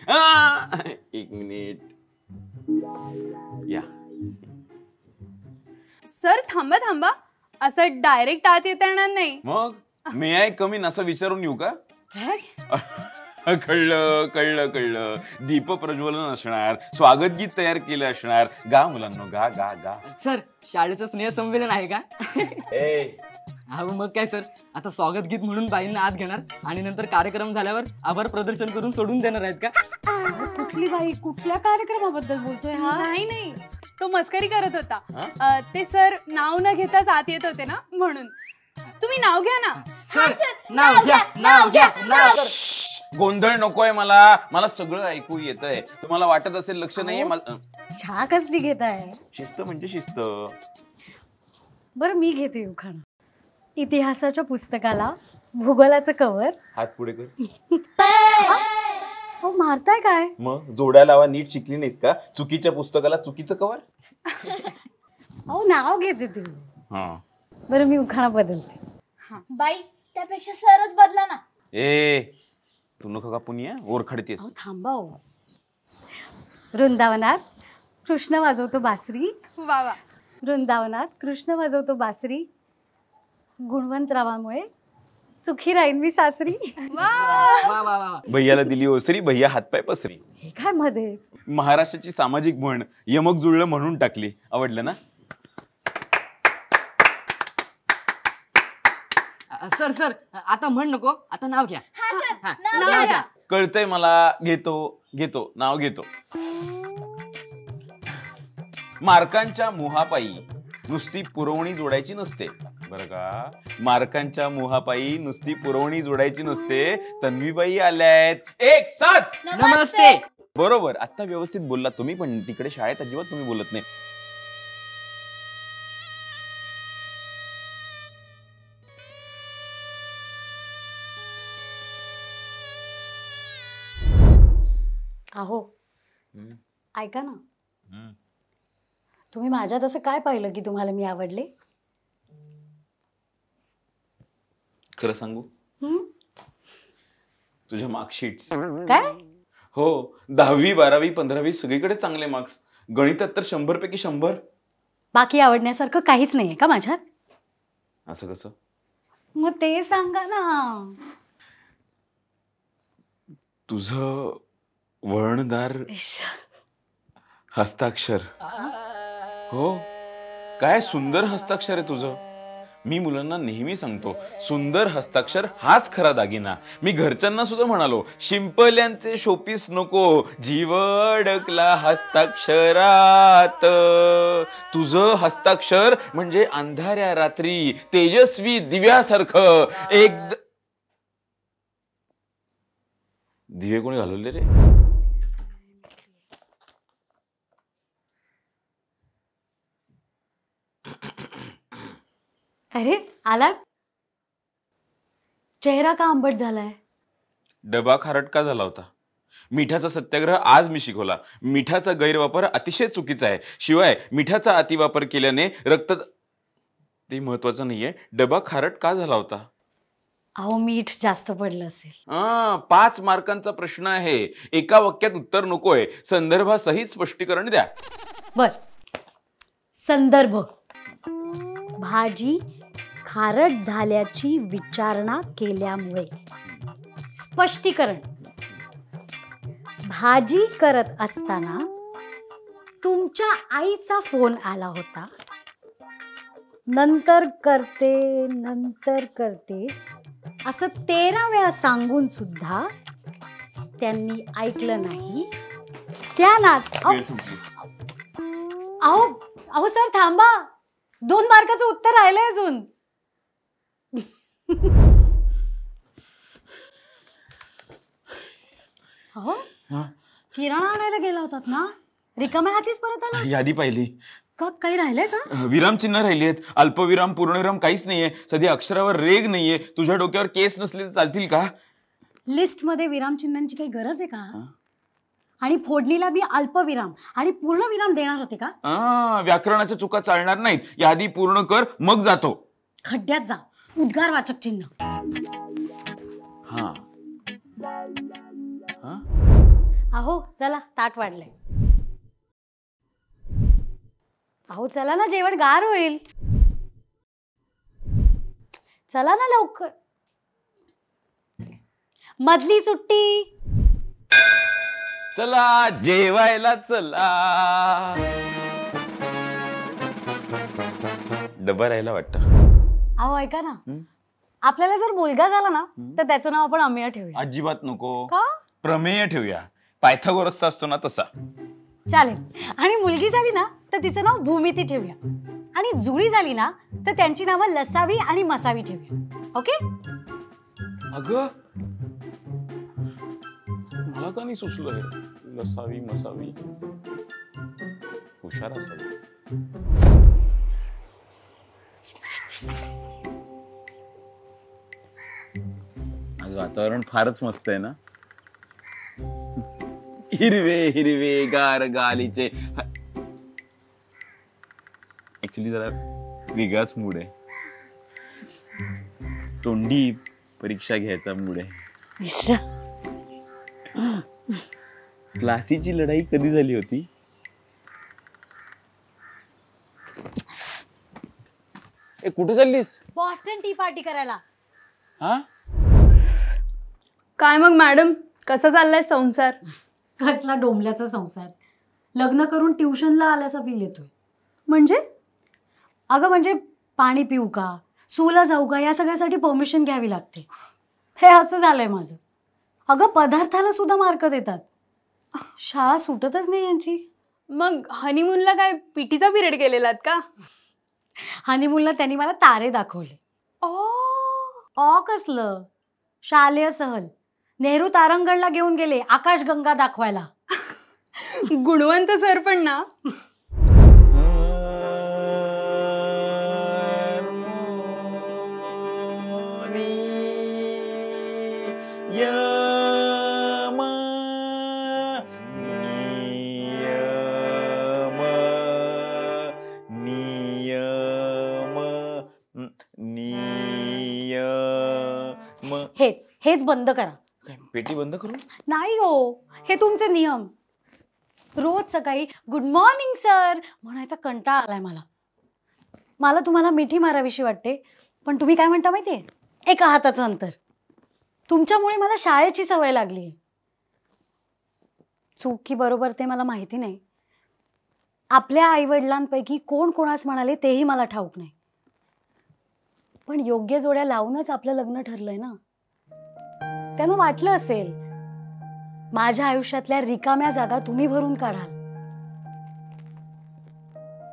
एक मिनिट या. सर थांबा थांबा, असं डायरेक्ट आत येता येणार नाही. मग मी आहे कमी असं विचारून येऊ का? काय? कळलं कळलं कळलं. दीप प्रज्वलन असणार, स्वागत गीत तयार केलं असणार. गा मुलांनो, गा गा गा. सर शाळेचं स्नेह संमेलन आहे का? ए अहो मग काय सर, आता स्वागत गीत म्हणून बाईंना आत घेणार आणि नंतर कार्यक्रम झाल्यावर आभार प्रदर्शन करून सोडून देणार आहेत का? कुठली बाई, कुठल्या कार्यक्रमाबद्दल बोलतोय हा? नाही नाही, तो मस्करी करत होता. ते सर नाव न घेताच आत येत होते ना, म्हणून. तुम्ही नाव घ्या ना. नाव घ्या, नाव घ्या, नाव. गोंधळ नकोय मला, मला सगळं ऐकू येतंय. तुम्हाला वाटत असेल लक्ष नाहीये. चहा कसली घेताय? शिस्त म्हणजे शिस्त. बरं मी घेते उखाणा. इतिहासाच्या पुस्तकाला भूगोलाचं कवर. हात पुढे कर. हो मारताय काय? मग जोड्या लावा, नीट शिकली नाहीस का? चुकीच्या पुस्तकाला चुकीचं कवर. हो नाव घेते तुम्ही. बरं मी उखाणा बदलते. बाई त्यापेक्षा सरच बदला ना. ए तू नको का पुनिया ओरखडतेस. थांबा हो. वृंदावनात कृष्ण वाजवतो बासरी. वा वा. वृंदावनात कृष्ण वाजवतो बासरी. गुणवंतरावामुळे सुखी राहीन मी सासरी. वा वा वा. भैयाला दिली ओसरी, भैया हातपाय पसरी. हे काय मध्येच? महाराष्ट्राची सामाजिक म्हण यमक जुळलं म्हणून टाकली. आवडलं ना? सर सर आता म्हण नको, आता नाव घ्या. नाव घ्या. कळतंय मला. घेतो घेतो नाव घेतो. मार्कांच्या मोहापायी नुसती पुरवणी जोडायची नसते. बरं का? मार्कांच्या मोहापायी नुसती पुरवणी जोडायची नसते. तन्वीबाई आल्यात. एक साथ नमस्ते. बरोबर. आता व्यवस्थित बोलला तुम्ही, पण तिकडे शाळेत अजिबात तुम्ही बोलत नाही. अहो ऐका ना, तुम्ही माझ्यात असं काय पाहिलं की तुम्हाला मी आवडले? खरं सांगू? तुझ्या मार्कशीट्स. काय? हो, 10वी 12वी 15वी सगळीकडे चांगले मार्क्स. गणितात तर 100 पैकी 100. बाकी आवडण्यासारखं काहीच नाहीये का माझ्यात? असं कसं? मग ते सांगा ना. तुझं वळणदार हस्ताक्षर. हो, काय सुंदर हस्ताक्षर आहे तुझं. मी मुलांना नेहमी सांगतो, सुंदर हस्ताक्षर हाच खरा दागिना. मी घरच्यांना सुद्धा म्हणालो, शिंपल्यांचे शोपीस नको, जीव अडकला हस्ताक्षरात. तुझं हस्ताक्षर म्हणजे अंधाऱ्या रात्री तेजस्वी दिव्यासारखं. दिवे कोणी घालवले रे? अरे आला. चेहरा का आंबट झालाय? डबा खारट का झाला होता? मिठाचा सत्याग्रह आज मी शिकवला. मिठाचा गैरवापर अतिशय चुकीचा आहे. शिवाय मिठाचा अतिवापर केल्याने रक्त. ते महत्वाचं नाहीये. डबा खारट का झाला होता? अहो मीठ जास्त पडलं असेल. 5 मार्कांचा प्रश्न आहे. एका वाक्यात उत्तर नकोय, संदर्भासहित स्पष्टीकरण द्या. बर. संदर्भ. भाजी खारट झाल्याची विचारणा केल्यामुळे. स्पष्टीकरण. भाजी करत असताना तुमच्या आईचा फोन आला होता. नंतर करते असं 13 वेळा सांगून सुद्धा त्यांनी ऐकलं नाही. त्या अहो सर थांबा. 2 मार्काचं उत्तर राहिलंय अजून. अहो किराणा आणायला गेला होतात ना, रिकाम्या हातीच परत आला? यादी पाहिली का? काही राहिलंय का? विरामचिन्ह राहिली आहेत. अल्पविराम पूर्णविराम काहीच नाहीये. सध्या अक्षरावर रेग नाहीये. तुझ्या डोक्यावर केस नसले तर चालतील का? लिस्ट मध्ये विरामचिन्हांची काही गरज आहे का? आणि फोडणीला मी अल्पविराम आणि पूर्णविराम देणार होते का? व्याकरणाच्या चुका चालणार नाहीत. यादी पूर्ण कर, मग जातो. खड्ड्यात जा. उद्गारवाचक चिन्ह. अहो चला ताट वाढलंय. अहो चला ना, जेवण गार होईल. चला ना लवकर. मधली सुट्टी. चला जेवायला चला. डबा राहिला वाटतं. अहो ऐका ना, आपल्याला जर मुलगा झाला ना तर त्याचं नाव आपण अमेय ठेवूया. अजिबात नको. का? प्रमेय ठेवूया. पायथागोरसचा असतो ना तसा. चालेल. आणि मुलगी झाली ना तर तिचं नाव भूमिती ठेवूया. आणि जुळी झाली ना तर त्यांची नावं लसावी आणि मसावी ठेवूया. ओके? अगं मला का नाही सुचलं हे? लसावी मसावी. हुशार असावी. आज वातावरण फारच मस्त आहे ना. हिरवे हिरवे गार गालीचे. ऍक्च्युली जरा वेगळाच मूड आहे. तोंडी परीक्षा घ्यायचा मूड आहे. प्लासीची लढाई कधी झाली होती? ए कुठे चाललीस? बॉस्टन टी पार्टी करायला. हा काय मग मॅडम, कसा चाललाय संसार? कसला डोंबल्याचा संसार. लग्न करून ट्युशनला आल्याचा फील येतोय. म्हणजे अगं म्हणजे पाणी पिऊ का, सूला जाऊ का, या सगळ्यासाठी परमिशन घ्यावी लागते. हे असं झालंय माझं. अगं पदार्थाला सुद्धा मार्क देतात. शाळा सुटतच नाही यांची. मग हनीमूनला काय पीटीचा पिरियड गेलेलात का? हनीमूनला त्यांनी मला तारे दाखवले. कसलं शालेय सहल. नेहरू तारांगणला घेऊन गेले आकाशगंगा दाखवायला. गुणवंत सर पण ना. हेच बंद करा. काय पेटी बंद करू? नाही हो, हे तुमचे नियम. रोज सकाळी गुड मॉर्निंग सर म्हणायचा कंटाळा आलाय मला. मला तुम्हाला मिठी माराविषयी वाटते, पण तुम्ही काय म्हणता माहितीये? एका हाताचं अंतर. तुमच्यामुळे मला शाळेची सवय लागली. चूक की बरोबर ते मला माहिती नाही. आपल्या आईवडिलांपैकी कोण कोणास म्हणाले तेही मला ठाऊक नाही. पण योग्य जोड्या लावूनच आपलं लग्न ठरलंय ना. त्यांना वाटलं असेल माझ्या आयुष्यातल्या रिकाम्या जागा तुम्ही भरून काढाल.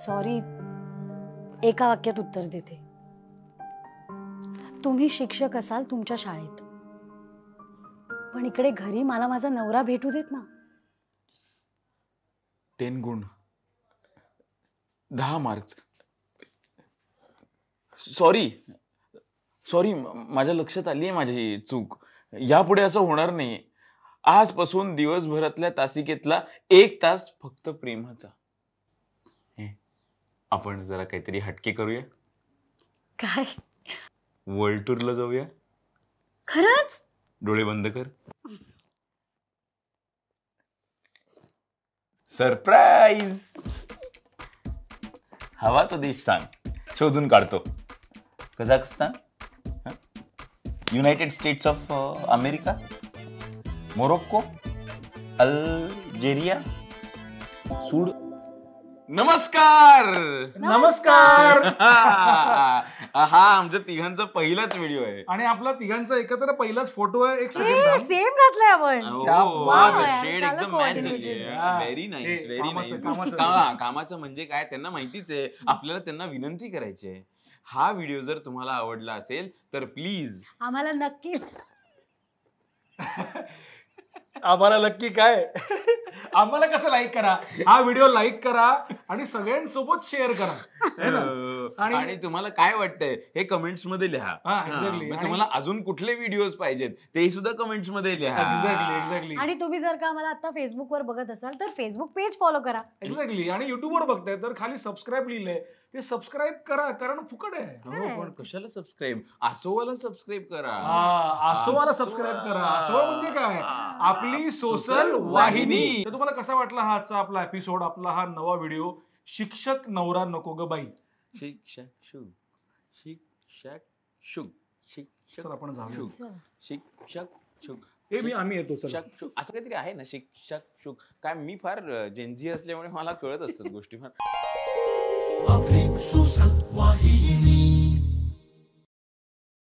सॉरी, एका वाक्यात उत्तर देते. तुम्ही शिक्षक असाल तुमच्या शाळेत, पण इकडे घरी मला माझा नवरा भेटू देत ना. 10 गुण 10 मार्क्स. सॉरी माझ्या लक्षात आली आहे माझी चूक. यापुढे असं होणार नाही. आजपासून दिवसभरातल्या तासिकेतला 1 तास फक्त प्रेमाचा. आपण जरा काहीतरी हटके करूया. काय? वर्ल्ड टूरला जाऊया. खरंच? डोळे बंद कर. सरप्राईज. हवा तो देश सांग, शोधून काढतो. Kazakhstan, United states of America, Morocco, Algeria, सूड. नमस्कार. नमस्कार. हा आमच्या तिघांचा पहिलाच व्हिडिओ आहे. आणि आपला तिघांचा एकत्र पहिलाच फोटो आहे. एक सेकंड. सेम घातलंय आपण. क्या बात आहे. शेड चांगलं एकदम मॅच coordination. झाली. Very nice, very nice. कामाचं म्हणजे काय त्यांना माहितीच आहे. आपल्याला त्यांना विनंती करायची आहे. हा व्हिडिओ जर तुम्हाला आवडला असेल तर प्लीज आम्हाला नक्की आम्हाला नक्की काय आम्हाला कसं लाईक करा. हा व्हिडिओ लाईक करा आणि सगळ्यांसोबत शेअर करा. आणि- आणि तुम्हाला काय वाटतंय हे कमेंट्स मध्ये लिहा. हा, exactly. हा, मग आणि- तुम्हाला अजून कुठले व्हिडिओज पाहिजेत तेही सुद्धा कमेंट्स मध्ये लिहा. एक्झॅक्टली आणि तुम्ही जर का आम्हाला आता फेसबुकवर बघत असाल तर फेसबुक पेज फॉलो करा. एक्झॅक्टली. आणि युट्यूबवर बघताय तर खाली सबस्क्राईब लिहिलंय, ते सबस्क्राईब करा, कारण फुकट आहे. हो, पण कशाला सबस्क्राईब? आसोवाला सबस्क्राईब करा. आसोवाला आसोवा. सबस्क्राईब करा. आसोवा म्हणजे काय? आपली सोशल वाहिनी. तर तुम्हाला कसा वाटला हा आजचा आपला एपिसोड, आपला हा नवा व्हिडिओ, शिक्षक नवरा नको ग बाई? शिक्षक शुभ, शिक्षक शुभ, शिक्षक सर आपण जाऊया. शुभ, शिक्षक शुभ, आम्ही येतो सर. शिक्षक शुभ असं काहीतरी आहे ना, शिक्षक शुभ. काय मी फार जेनझी असल्यामुळे मला कळत असतात गोष्टी फार. आपली सोशल वाहिनी.